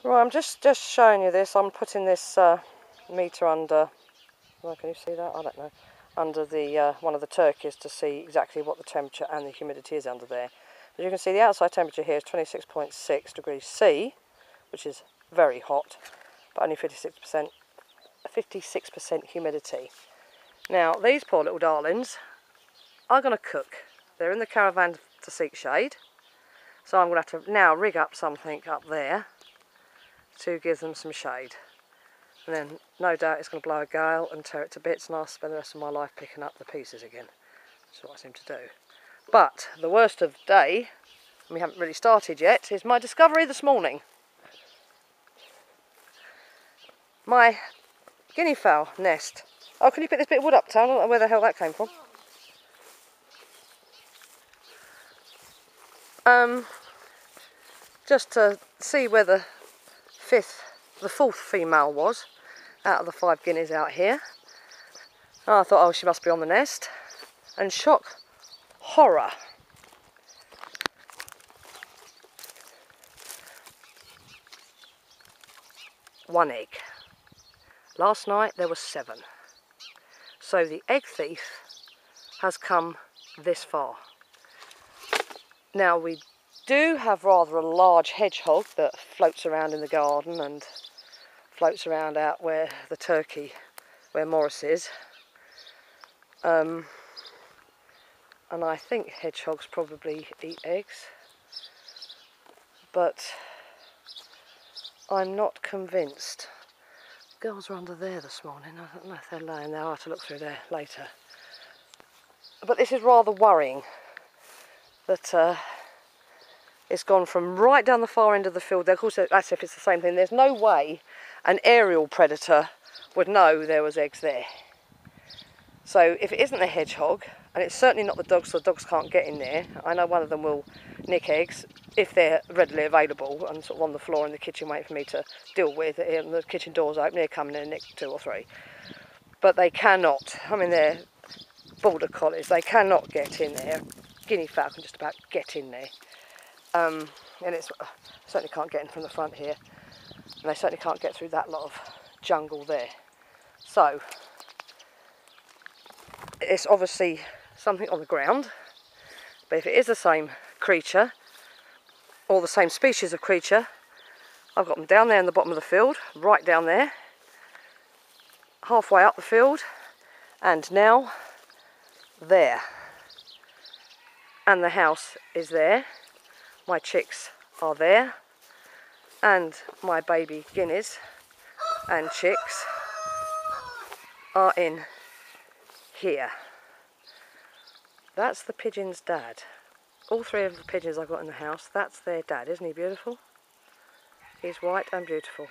Right, I'm just showing you this. I'm putting this meter under, well, can you see that? I don't know. Under the one of the turkeys to see exactly what the temperature and the humidity is under there. As you can see, the outside temperature here is 26.6 degrees C, which is very hot, but only 56% humidity. Now, these poor little darlings are going to cook. They're in the caravan to seek shade, so I'm going to have to now rig up something up there to give them some shade. And then no doubt it's going to blow a gale and tear it to bits, and I'll spend the rest of my life picking up the pieces again. That's what I seem to do. But the worst of the day, and we haven't really started yet, is my discovery this morning. My guinea fowl nest. Oh, can you pick this bit of wood up, Tal? I don't know where the hell that came from. Just to see where the fourth female was out of the 5 guineas out here. And I thought, oh, she must be on the nest. And shock horror. One egg. Last night there were 7. So the egg thief has come this far. Now we do have rather a large hedgehog that floats around in the garden and floats around out where the turkey, where Morris is. And I think hedgehogs probably eat eggs, but I'm not convinced. Girls are under there this morning. I don't know if they're laying there. I'll have to look through there later. But this is rather worrying that it's gone from right down the far end of the field there. Of course, that's if it's the same thing. There's no way an aerial predator would know there was eggs there. So if it isn't the hedgehog, and it's certainly not the dogs, so the dogs can't get in there. I know one of them will nick eggs if they're readily available and sort of on the floor in the kitchen waiting for me to deal with it. And the kitchen door's open, they're coming in and nick 2 or 3. But they cannot, I mean, they're border collies, they cannot get in there. Guinea fowl can just about get in there. And it's certainly can't get in from the front here, and they certainly can't get through that lot of jungle there. So it's obviously something on the ground, but if it is the same creature or the same species of creature, I've got them down there in the bottom of the field, right down there, halfway up the field, and now there. And the house is there. My chicks are there, and my baby guineas and chicks are in here. That's the pigeon's dad. All 3 of the pigeons I've got in the house, that's their dad. Isn't he beautiful? He's white and beautiful.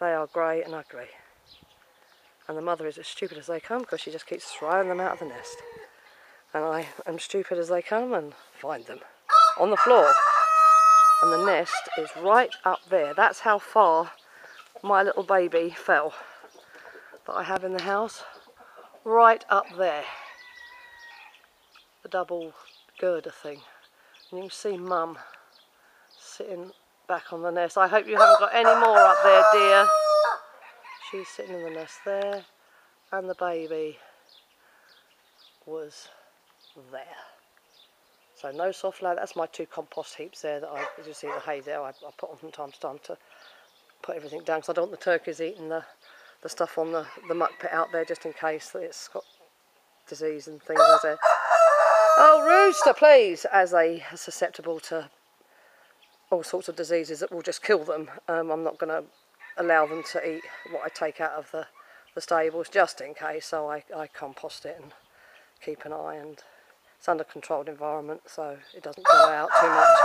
They are grey and ugly. And the mother is as stupid as they come because she just keeps throwing them out of the nest. And I am stupid as they come and find them on the floor, and the nest is right up there. That's how far my little baby fell that I have in the house, right up there, the double girder thing. And you can see Mum sitting back on the nest. I hope you haven't got any more up there, dear. She's sitting in the nest there, and the baby was there. So no soft load. That's my 2 compost heaps there that as you see the hay there, I put on from time to time to put everything down, because I don't want the turkeys eating the stuff on the muck pit out there, just in case that it's got disease and things as a... Oh, rooster, please! As they are susceptible to all sorts of diseases that will just kill them. I'm not going to allow them to eat what I take out of the stables, just in case, so I compost it and keep an eye, and it's under controlled environment, so it doesn't dry out too much,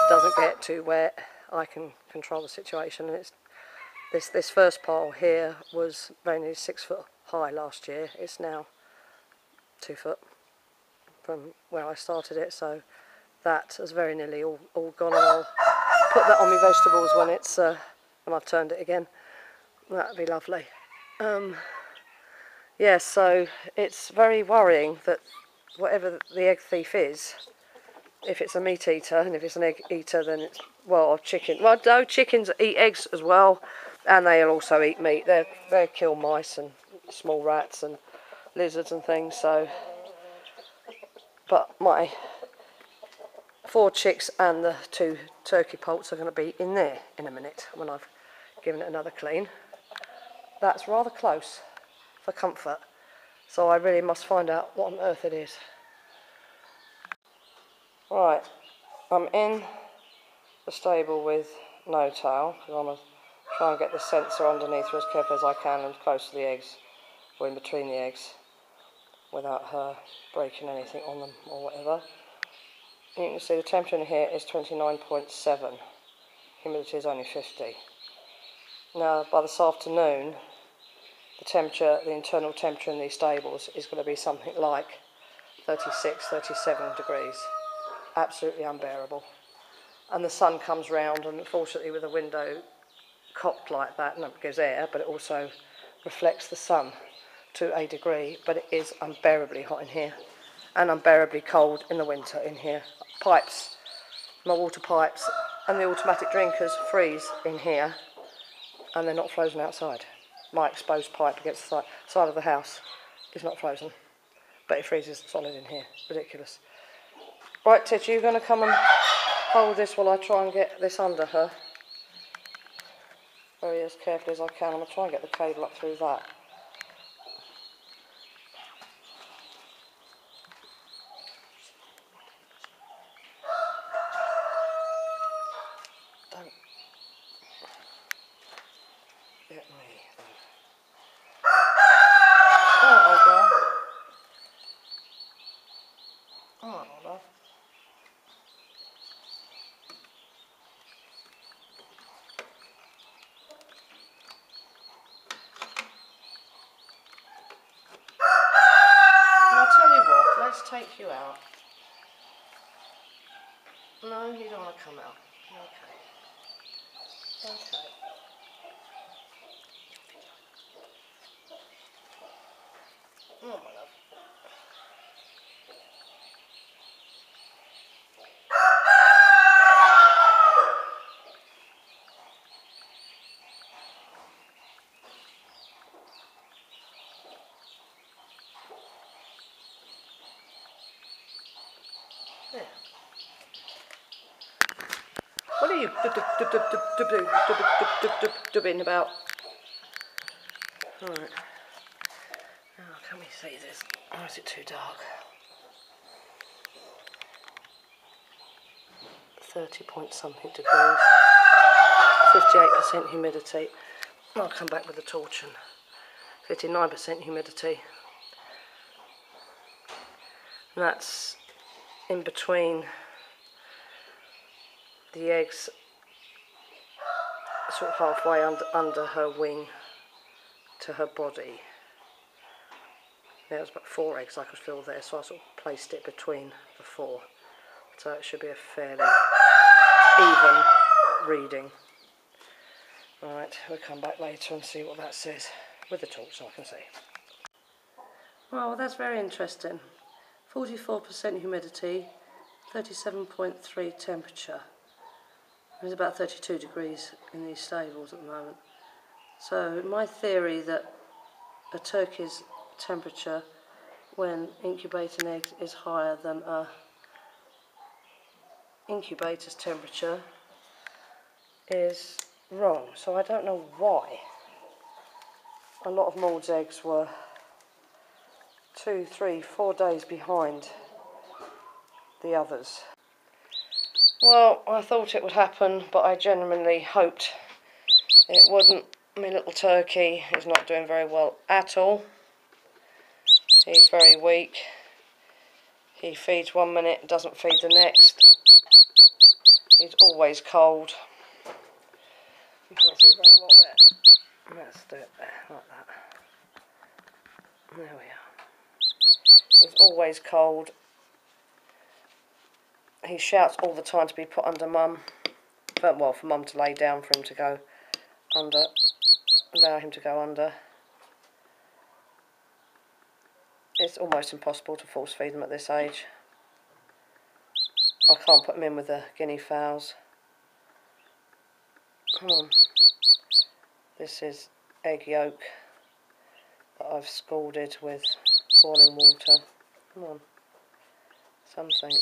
doesn't get too wet. I can control the situation, and it's this first pile here was very nearly 6 foot high last year. It's now 2 foot from where I started it, so that is very nearly all gone, and I'll put that on my vegetables when it's when I've turned it again. That'd be lovely. Yes, so it's very worrying that whatever the egg thief is, if it's a meat eater, and if it's an egg eater, then it's well, of chicken. Well, no, chickens eat eggs as well, and they'll also eat meat. They kill mice and small rats and lizards and things. So, but my 4 chicks and the 2 turkey poults are going to be in there in a minute when I've given it another clean. That's rather close for comfort, so I really must find out what on earth it is. Right, I'm in the stable with no tail, because I'm going to try and get the sensor underneath her as carefully as I can and close to the eggs, or in between the eggs, without her breaking anything on them or whatever. You can see the temperature in here is 29.7, humidity is only 50. Now by this afternoon, the internal temperature in these stables is going to be something like 36, 37 degrees. Absolutely unbearable. And the sun comes round, and unfortunately with the window cocked like that, and it gives air, but it also reflects the sun to a degree, but it is unbearably hot in here and unbearably cold in the winter in here. Pipes, my water pipes and the automatic drinkers freeze in here, and they're not frozen outside. My exposed pipe against the side of the house is not frozen, but it freezes solid in here. Ridiculous. Right, Titch, you're going to come and hold this while I try and get this under her very as carefully as I can. I'm going to try and get the cable up through that. Don't get me. Oh, girl. Oh, love. I'll tell you what, let's take you out. No, you don't want to come out. Okay. Okay. Oh, my love. There. What are you dubbing about? Alright. Now, can we see this? Or is it too dark? 30 point something degrees. 58% humidity. I'll come back with the torch, and 59% humidity. And that's in between the eggs, sort of halfway under her wing to her body. There's about 4 eggs I could feel there, so I sort of placed it between the 4. So it should be a fairly even reading. Right, we'll come back later and see what that says with the torch so I can see. Well, that's very interesting. 44% humidity, 37.3 temperature. There's about 32 degrees in these stables at the moment. So my theory that a turkey's temperature when incubating eggs is higher than a incubator's temperature is wrong. So I don't know why a lot of Maude's eggs were 2, 3, 4 days behind the others. Well, I thought it would happen, but I genuinely hoped it wouldn't. My little turkey is not doing very well at all. He's very weak. He feeds 1 minute, doesn't feed the next. He's always cold. You can't see very well there. Let's do it there, like that. There we are. He's always cold. He shouts all the time to be put under mum. Well, for mum to lay down for him to go under. Allow him to go under. It's almost impossible to force feed them at this age. I can't put them in with the guinea fowls. Come on. This is egg yolk that I've scalded with boiling water. Come on. Something.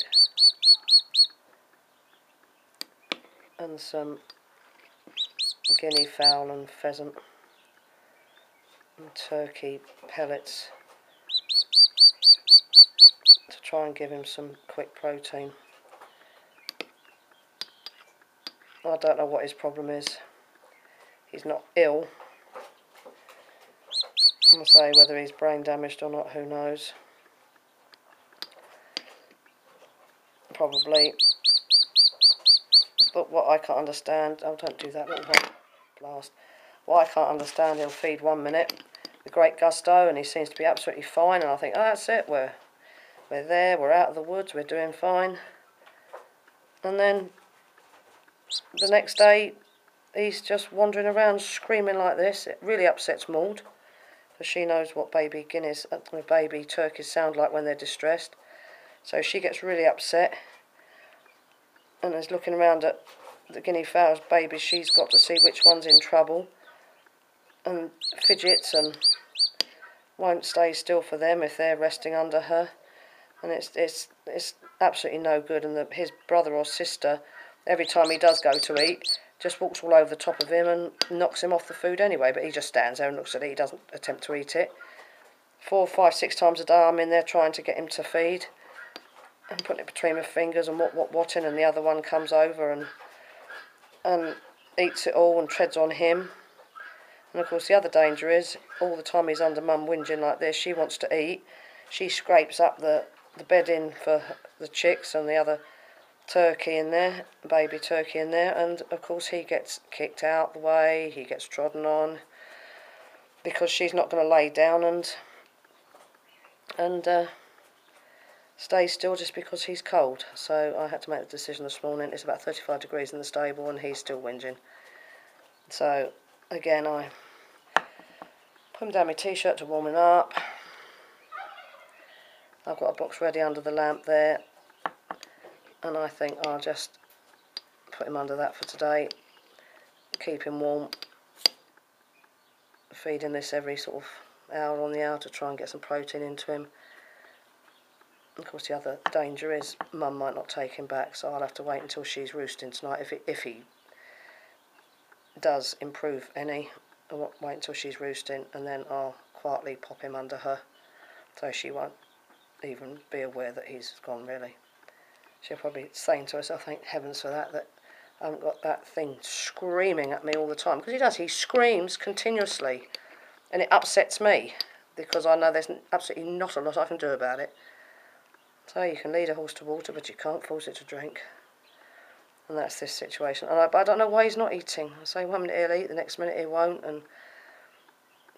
And some guinea fowl and pheasant and turkey pellets to try and give him some quick protein. I don't know what his problem is. He's not ill. I'll say whether he's brain damaged or not, who knows. Probably. But what I can't understand, oh, don't do that little one, blast. What I can't understand, he'll feed 1 minute with great gusto and he seems to be absolutely fine, and I think, oh, that's it, we're there, we're out of the woods, we're doing fine. And then the next day he's just wandering around screaming like this. It really upsets Maude, because she knows what baby guineas, baby turkeys sound like when they're distressed. So she gets really upset and is looking around at the guinea fowl's babies. She's got to see which one's in trouble and fidgets and won't stay still for them if they're resting under her. And it's absolutely no good. And his brother or sister, every time he does go to eat, just walks all over the top of him and knocks him off the food anyway. But he just stands there and looks at it. He doesn't attempt to eat it. 4, 5, 6 times a day I'm in there trying to get him to feed and putting it between my fingers and whatting, and the other one comes over and eats it all and treads on him. And of course the other danger is, all the time he's under mum whinging like this, she wants to eat. She scrapes up the bedding for the chicks and the other turkey in there, baby turkey in there, and of course he gets kicked out the way, he gets trodden on, because she's not going to lay down and stay still just because he's cold. So I had to make the decision this morning. It's about 35 degrees in the stable and he's still whinging. So again, I put him down my t-shirt to warm him up. I've got a box ready under the lamp there, and I think I'll just put him under that for today, keep him warm, feed him this every sort of hour on the hour to try and get some protein into him. Of course the other danger is mum might not take him back, so I'll have to wait until she's roosting tonight. If he does improve any, I'll wait until she's roosting, and then I'll quietly pop him under her so she won't even be aware that he's gone, really. She'll probably be saying to herself, thank heavens for that I haven't got that thing screaming at me all the time. Because he screams continuously, and it upsets me, because I know there's absolutely not a lot I can do about it. So you can lead a horse to water, but you can't force it to drink. And that's this situation. And I don't know why he's not eating. I say 1 minute he'll eat, the next minute he won't, and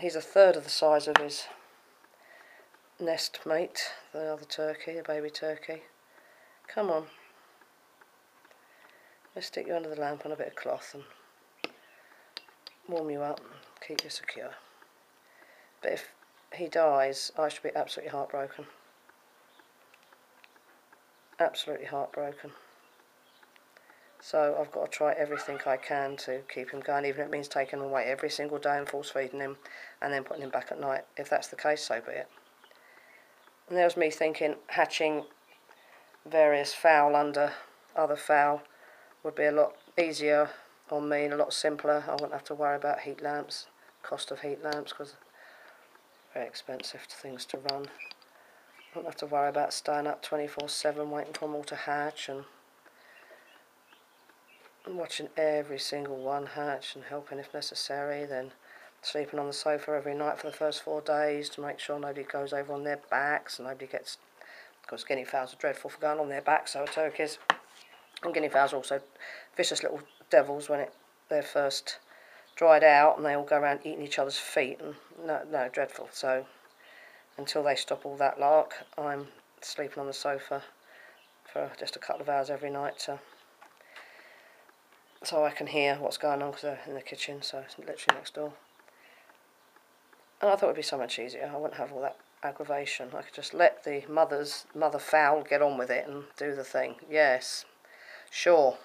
he's a third of the size of his nest mate, the other turkey, the baby turkey. Come on. Let's stick you under the lamp on a bit of cloth and warm you up and keep you secure. But if he dies, I should be absolutely heartbroken. Absolutely heartbroken. So I've got to try everything I can to keep him going, even if it means taking him away every single day and force feeding him and then putting him back at night. If that's the case, so be it. And there was me thinking hatching various fowl under other fowl would be a lot easier on me and a lot simpler. I wouldn't have to worry about heat lamps, cost of heat lamps, because very expensive things to run. I wouldn't have to worry about staying up 24/7 waiting for them all to hatch and watching every single one hatch and helping if necessary, then sleeping on the sofa every night for the first 4 days to make sure nobody goes over on their backs and nobody gets, because guinea fowls are dreadful for going on their backs, so are turkeys. And guinea fowls are also vicious little devils when they're first dried out, and they all go around eating each other's feet, and no, dreadful. So until they stop all that lark, I'm sleeping on the sofa for just a couple of hours every night so I can hear what's going on, because they're in the kitchen, so it's literally next door. And I thought it would be so much easier. I wouldn't have all that aggravation. I could just let the mother fowl get on with it and do the thing. Yes, sure.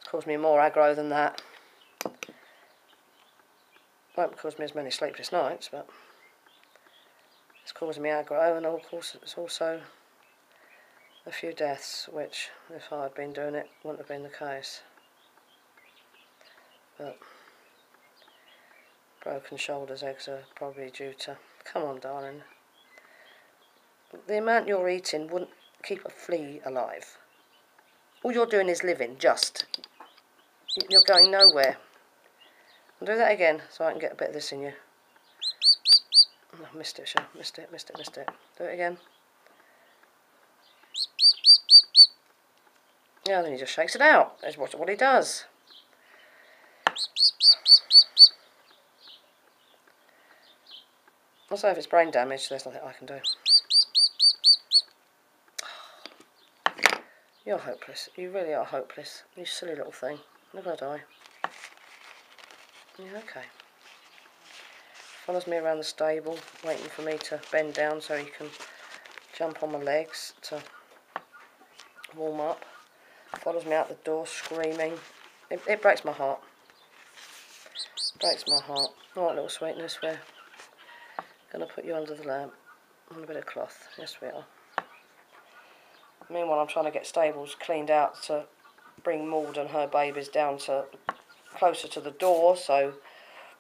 It's caused me more aggro than that. Won't cause me as many sleepless nights, but it's causing me aggro, and of course it's also a few deaths, which if I had been doing it wouldn't have been the case. But broken shoulders eggs are probably due to, come on darling, the amount you're eating wouldn't keep a flea alive. All you're doing is living, you're going nowhere. I'll do that again so I can get a bit of this in you. Oh, I missed it, missed it. Do it again. Yeah, then he just shakes it out. That's what he does. Also, if it's brain damage, there's nothing I can do. You're hopeless. You really are hopeless. You silly little thing. You're gonna die. Yeah, okay. Follows me around the stable, waiting for me to bend down so he can jump on my legs to warm up. Follows me out the door screaming. It breaks my heart. Breaks my heart. Alright, little sweetness, we're going to put you under the lamp on a bit of cloth. Yes, we are. Meanwhile, I'm trying to get stables cleaned out to bring Maude and her babies down to closer to the door so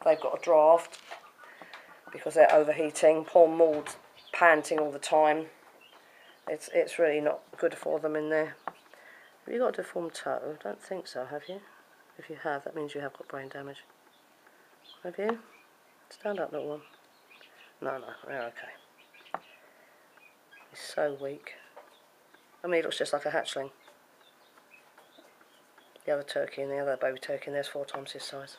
they've got a draft because they're overheating. Poor Maude panting all the time. It's really not good for them in there. Have you got a deformed toe? I don't think so, have you? If you have, that means you have got brain damage. Have you? Stand up, little one. No, we're okay. He's so weak. I mean, he looks just like a hatchling. The other turkey and the other baby turkey, and there's 4 times his size.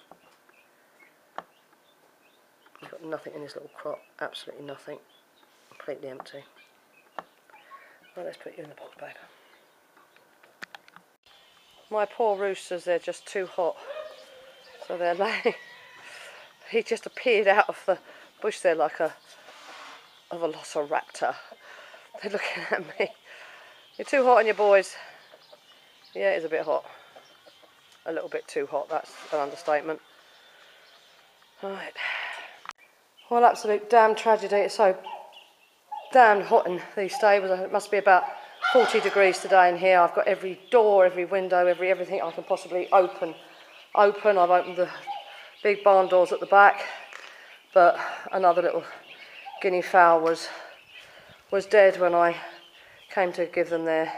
He's got nothing in his little crop, absolutely nothing. Completely empty. Well, let's put you in the box, babe. My poor roosters, they're just too hot. So they're laying. He just appeared out of the bush there like a velociraptor. They're looking at me. You're too hot on your boys. Yeah, it is a bit hot. A little bit too hot, that's an understatement. Right. Well, absolute damn tragedy. It's so damn hot in these stables. It must be about 40 degrees today in here. I've got every door, every window, everything I can possibly open. I've opened the big barn doors at the back, but another little guinea fowl was dead when I came to give them their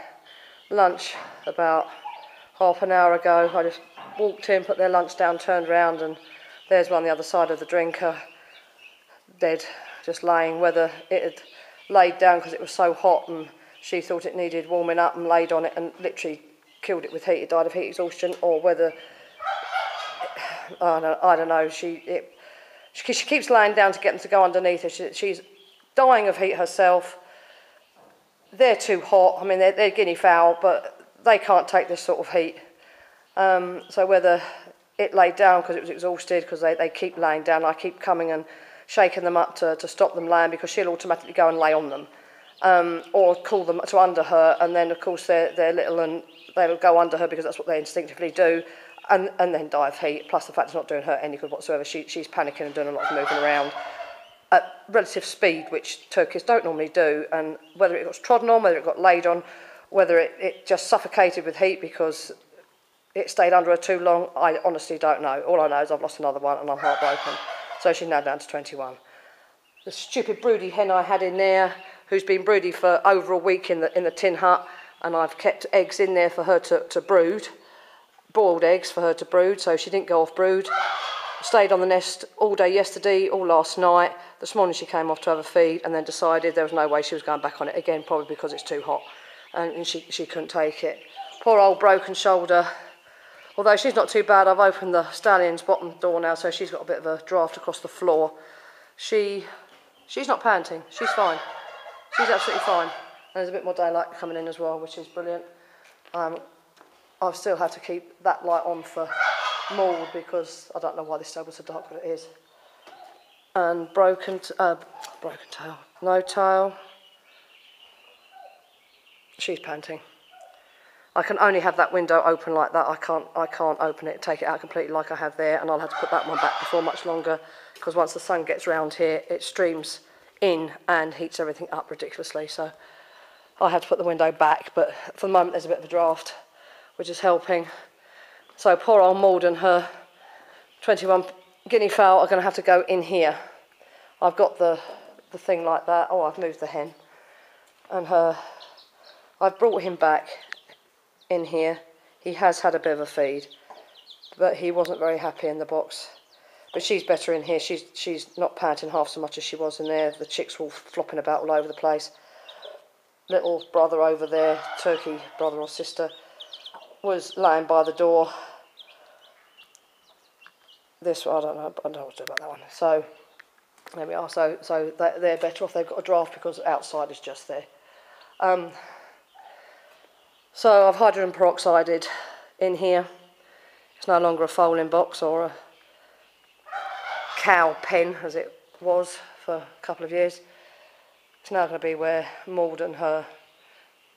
lunch about half an hour ago. I just walked in, put their lunch down, turned around, and there's one the other side of the drinker, dead, just laying. Whether it had laid down because it was so hot and she thought it needed warming up and laid on it and literally killed it with heat, it died of heat exhaustion, or whether, I don't know, she keeps laying down to get them to go underneath her. She's dying of heat herself. They're too hot. I mean, they're guinea fowl, but they can't take this sort of heat. So whether it laid down because it was exhausted, because they keep laying down, I keep coming and shaking them up to stop them laying, because she'll automatically go and lay on them. Or call them to under her, and then of course they're little and they'll go under her because that's what they instinctively do, and then die of heat, plus the fact it's not doing her any good whatsoever. She's panicking and doing a lot of moving around at relative speed, which turkeys don't normally do, and whether it got trodden on, whether it got laid on, whether it just suffocated with heat because it stayed under her too long, I honestly don't know. All I know is I've lost another one and I'm heartbroken. So she's now down to 21. The stupid broody hen I had in there, who's been broody for over a week in the tin hut, and I've kept eggs in there for her to brood, boiled eggs for her to brood, so she didn't go off brood. Stayed on the nest all day yesterday, all last night. This morning she came off to have a feed and then decided there was no way she was going back on it again, probably because it's too hot, and she couldn't take it. Poor old broken shoulder. Although she's not too bad, I've opened the stallion's bottom door now, so she's got a bit of a draft across the floor. She's not panting, she's fine. She's absolutely fine. And there's a bit more daylight coming in as well, which is brilliant. I'll still have to keep that light on for Maude because I don't know why this stable's so dark, but it is. And broken tail, no tail. She's panting. I can only have that window open like that. I can't open it, take it out completely like I have there, and I'll have to put that one back before much longer, because once the sun gets round here, it streams in and heats everything up ridiculously. So I have to put the window back, but for the moment there's a bit of a draft, which is helping. So poor old Maude and her 21 guinea fowl are going to have to go in here. I've got the thing like that. Oh, I've moved the hen. And I've brought him back in here. He has had a bit of a feed, but he wasn't very happy in the box. But she's better in here. She's not panting half so much as she was in there. The chicks were all flopping about all over the place. Little brother over there, turkey brother or sister, was laying by the door. This one, I don't know what to do about that one. So there we are. So they're better off. They've got a draft because outside is just there. So I've hydrogen peroxided in here. It's no longer a foaling box or a cow pen as it was for a couple of years. It's now going to be where Maude and her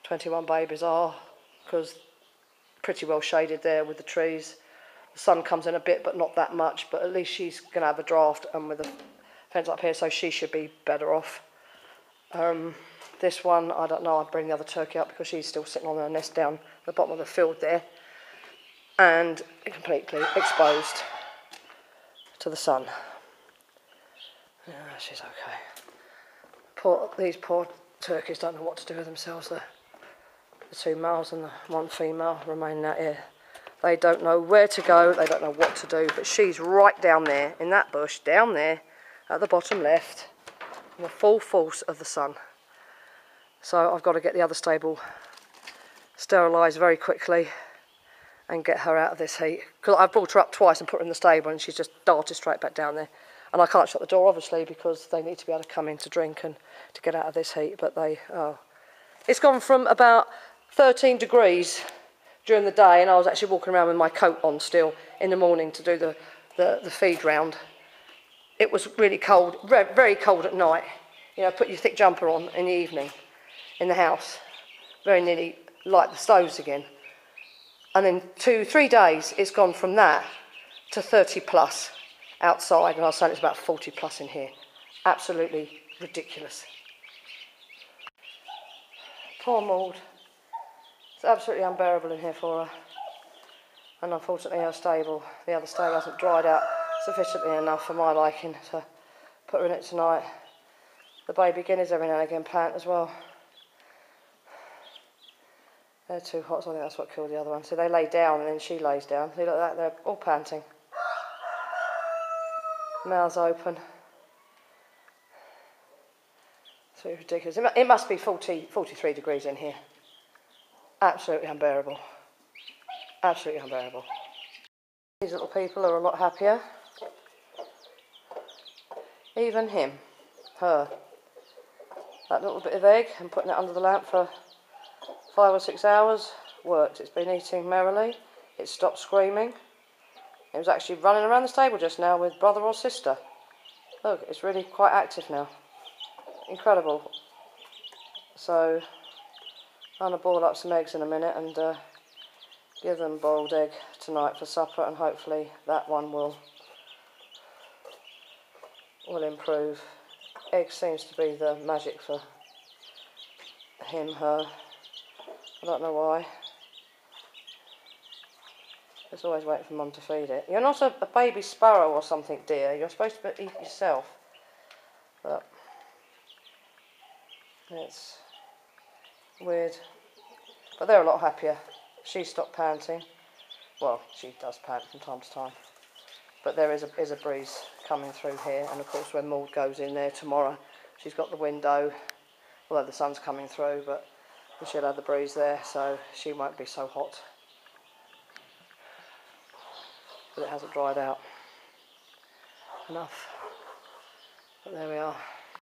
21 babies are, because pretty well shaded there with the trees. The sun comes in a bit, but not that much, but at least she's going to have a draft, and with the fence up here, so she should be better off. This one, I don't know, I'll bring the other turkey up because she's still sitting on her nest down the bottom of the field there, and completely exposed to the sun. Yeah, she's okay. These poor turkeys don't know what to do with themselves. The two males and the one female remaining out here. They don't know where to go, they don't know what to do, but she's right down there in that bush, down there at the bottom left, in the full force of the sun. So I've got to get the other stable sterilised very quickly and get her out of this heat. Because I've brought her up twice and put her in the stable, and she's just darted straight back down there. And I can't shut the door, obviously, because they need to be able to come in to drink and to get out of this heat. But it's gone from about 13 degrees during the day, and I was actually walking around with my coat on still in the morning to do the feed round. It was really cold, very cold at night. You know, put your thick jumper on in the evening in the house. Very nearly light the stoves again. And then 2-3 days, it's gone from that to 30 plus outside, and I was saying it's about 40 plus in here. Absolutely ridiculous. Poor Maude. It's absolutely unbearable in here for her. And unfortunately the other stable hasn't dried out sufficiently enough for my liking to put her in it tonight. The baby guineas every now and again pant as well. They're too hot, so I think that's what killed the other one. So they lay down and then she lays down. See, look at that, they're all panting. Mouths open. It's really ridiculous. It must be 43 degrees in here. Absolutely unbearable. Absolutely unbearable. These little people are a lot happier. Even him, her. That little bit of egg and putting it under the lamp for 5 or 6 hours worked. It's been eating merrily. It stopped screaming. It was actually running around the stable just now with brother or sister. Look, it's really quite active now. Incredible. So I'm going to boil up some eggs in a minute and give them boiled egg tonight for supper, and hopefully that one will improve. Egg seems to be the magic for him, her. I don't know why. Just always waiting for Mum to feed it. You're not a baby sparrow or something, dear. You're supposed to eat yourself. But it's weird. But they're a lot happier. She stopped panting. Well, she does pant from time to time. But there is a breeze coming through here. And of course when Maude goes in there tomorrow, she's got the window, although the sun's coming through, but she'll have the breeze there, so she won't be so hot. But it hasn't dried out enough. But there we are.